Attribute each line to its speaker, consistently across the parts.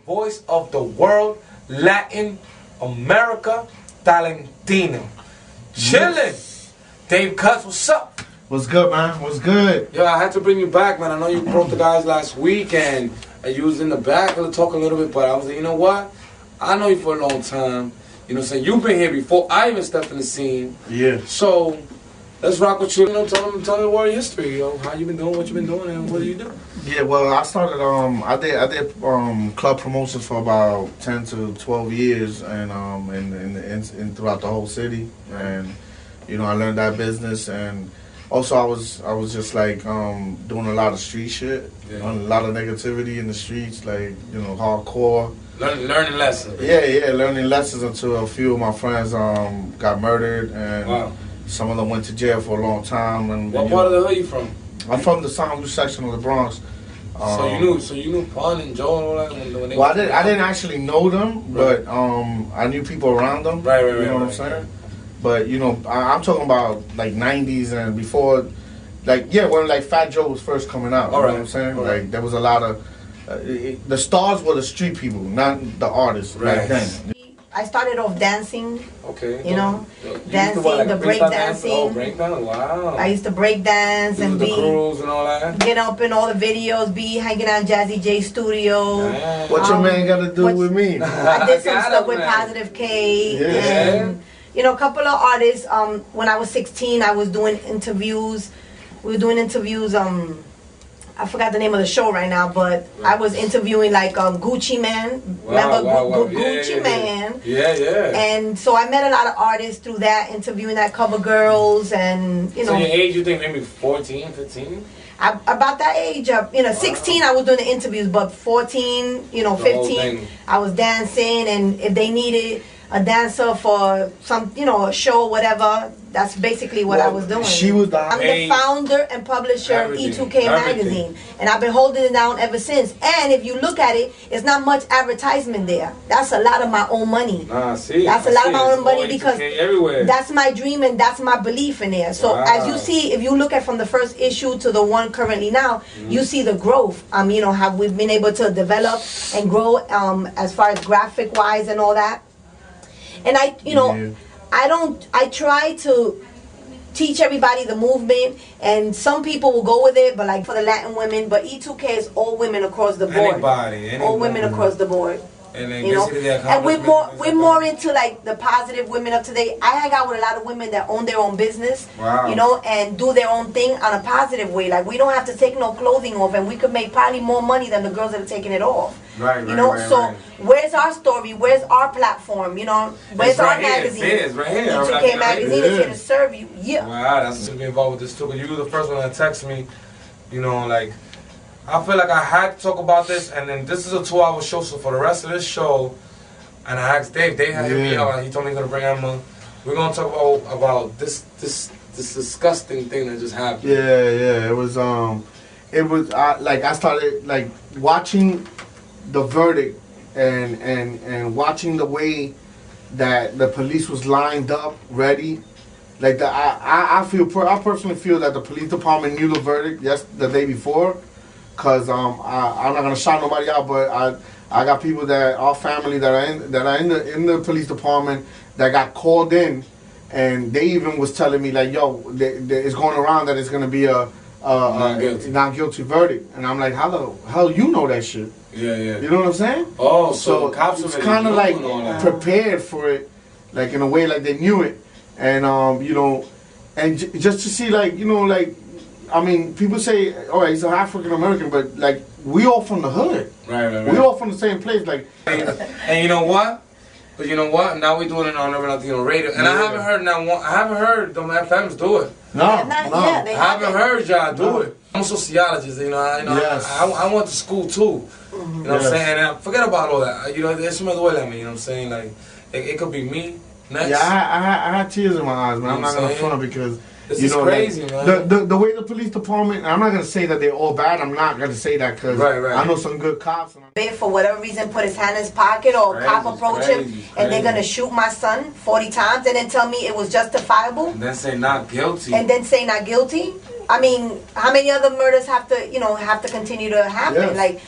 Speaker 1: voice of the world, Latin America, Talentino. Chillin'. Dekutz, what's up?
Speaker 2: What's good, man? What's good?
Speaker 1: Yo, I had to bring you back, man. I know you broke the guys last week and you was in the back to talk a little bit, but I was like, you know what? I know you for a long time. You know what I'm saying? You've been here before I even stepped in the scene.
Speaker 2: Yeah.
Speaker 1: So, let's rock with you. You know, tell me the war history, yo. How you been doing, what you been doing, and what do you do?
Speaker 2: Yeah, well, I started, I did club promotions for about 10 to 12 years and throughout the whole city. And, you know, I learned that business, and also I was just like doing a lot of street shit, a lot of negativity in the streets, like, you know, hardcore.
Speaker 1: Learning lessons.
Speaker 2: Yeah, learning lessons until a few of my friends got murdered, and some of them went to jail for a long time. And
Speaker 1: what part of the hood are you from?
Speaker 2: I'm from the Soundview section of the Bronx.
Speaker 1: So you knew Pun and Joe and all that when they
Speaker 2: well, I didn't actually know them, but I knew people around them.
Speaker 1: Right.
Speaker 2: You know what I'm saying? But you know, I'm talking about like '90s and before, like when like Fat Joe was first coming out. You know what I'm saying? Like there was a lot of the stars were the street people, not the artists back then.
Speaker 3: I started off dancing.
Speaker 1: Okay.
Speaker 3: You know, dancing, the break dancing.
Speaker 1: Oh, break dance! Wow.
Speaker 3: I used to break dance and
Speaker 1: be the crews and all that.
Speaker 3: Get up in all the videos, be hanging out Jazzy J studio.
Speaker 1: Yeah.
Speaker 2: What your man got to do with me?
Speaker 3: I did some stuff with Positive K.
Speaker 2: Yeah.
Speaker 3: And, you know, a couple of artists. When I was 16, I was doing interviews. We were doing interviews. I forgot the name of the show right now, but I was interviewing like Gucci Man. Remember Gucci Man?
Speaker 1: Yeah.
Speaker 3: And so I met a lot of artists through that, interviewing that cover girls, and you know.
Speaker 1: So your age, you think maybe 14, 15?
Speaker 3: About that age, 16 I was doing the interviews, but 14, 15, I was dancing, and if they needed a dancer for some, a show, whatever. That's basically what I was doing. I'm the founder and publisher of E2K magazine, and I've been holding it down ever since. And if you look at it, it's not much advertisement there. That's a lot of my own money. That's a lot of my own money because that's my dream and that's my belief in there. So as you see, if you look at from the first issue to the one currently now, you see the growth. How we've been able to develop and grow as far as graphic wise and all that. And I try to teach everybody the movement, and some people will go with it, but like for the Latin women, but E2K is all women across the board. All women across the board. And we're more into like the positive women of today. I hang out with a lot of women that own their own business, and do their own thing on a positive way. Like we don't have to take no clothing off, and we could make probably more money than the girls that are taking it off. So where's our story? Where's our platform? Where's our magazine?
Speaker 1: It's right here.
Speaker 3: E2K magazine is here to serve you. Yeah.
Speaker 1: Wow, that's to be involved with this too. Because you were the first one that texted me. Like. I feel like I had to talk about this, and then this is a 2-hour show, so for the rest of this show, and I asked Dave had hit me up, he told me he's going to bring Emma. We're going to talk about this disgusting thing that just happened.
Speaker 2: Yeah, I started like watching the verdict and watching the way that the police was lined up, ready. Like I personally feel that the police department knew the verdict the day before. Cause I'm not gonna shout nobody out, but I got people that are family that are in the police department that got called in, and they even was telling me like, yo, it's going around that it's gonna be a not guilty verdict, and I'm like, how the hell you know that shit?
Speaker 1: Yeah.
Speaker 2: You know what I'm saying?
Speaker 1: Oh, so cops
Speaker 2: it's kind of like prepared for it, like in a way like they knew it, and and just to see like people say, all right, he's an African American, but like we all from the hood.
Speaker 1: Right.
Speaker 2: We all from the same place. Like,
Speaker 1: and you know what? But you know what? Now we're doing it on Urban Latino Radio, and I haven't heard them FMs do it.
Speaker 2: No.
Speaker 1: I haven't heard y'all do it. I'm a sociologist. I went to school too. You know what I'm saying? And forget about all that. There's some other way at me. You know what I'm saying? Like, it could be me next.
Speaker 2: Yeah, I had tears in my eyes, man. I'm not gonna front because.
Speaker 1: This is crazy, man.
Speaker 2: The way the police department, I'm not going to say that they're all bad. I'm not going to say that because I know some good cops.
Speaker 3: For whatever reason, put his hand in his pocket or a cop approach him and they're going to shoot my son 40 times and then tell me it was justifiable.
Speaker 1: And then say not guilty.
Speaker 3: I mean, how many other murders have to continue to happen?
Speaker 2: Yes.
Speaker 3: Like,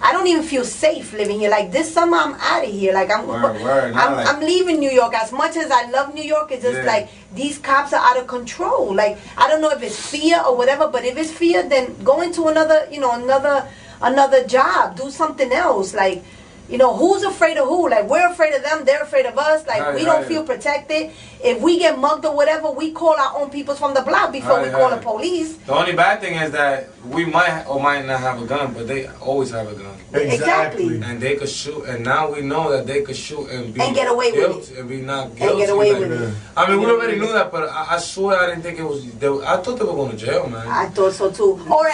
Speaker 3: I don't even feel safe living here. Like this summer, I'm out of here. Like I'm leaving New York. As much as I love New York, it's just like these cops are out of control. Like I don't know if it's fear or whatever, but if it's fear, then go into another, another job. Do something else. Like, who's afraid of who? Like, we're afraid of them, they're afraid of us. Like, we don't feel protected. If we get mugged or whatever, we call our own people from the block before we call the police.
Speaker 1: The only bad thing is that we might or might not have a gun, but they always have a gun.
Speaker 3: Exactly.
Speaker 1: And they could shoot, and now we know that they could shoot and be
Speaker 3: get away with it.
Speaker 1: And be not guilty.
Speaker 3: And get away with it.
Speaker 1: I mean, we already knew that, but I swear I didn't think it was. I thought they were going to jail, man.
Speaker 3: I thought so too, or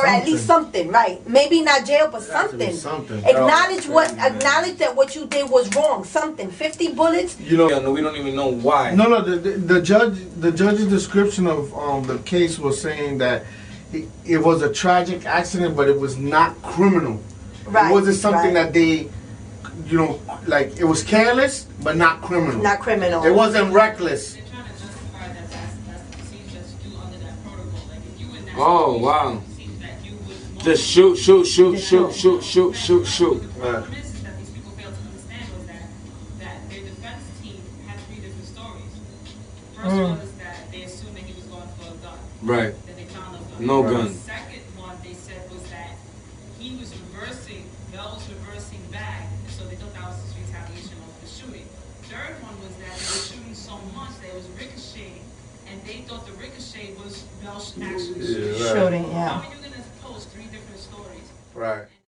Speaker 3: at least something, right? Maybe not jail, but something. Acknowledge that what you did was wrong. Something. 50 bullets.
Speaker 1: We don't even know why.
Speaker 2: No. The judge's description of the case was saying that it was a tragic accident, but it was not criminal. Right. It wasn't something that they, like it was careless, but not criminal.
Speaker 3: Not criminal.
Speaker 2: It wasn't reckless.
Speaker 4: They're trying to justify that that's the procedure to do under that protocol. Like if you in that
Speaker 1: oh wow. Just shoot.
Speaker 4: The premise that these people failed to understand was that their defense team had 3 different stories. First was that they assumed that he was going for a gun.
Speaker 1: Right.
Speaker 4: Then they found a gun.
Speaker 1: No gun.
Speaker 4: The second one they said was that he was Bell was reversing back, and so they thought that was his retaliation of the shooting. Third one was that they were shooting so much that it was ricocheting, and they thought the ricochet was Bell actually shooting.
Speaker 3: Shooting, yeah.
Speaker 4: How are you going to post 3 different stories?
Speaker 2: Right.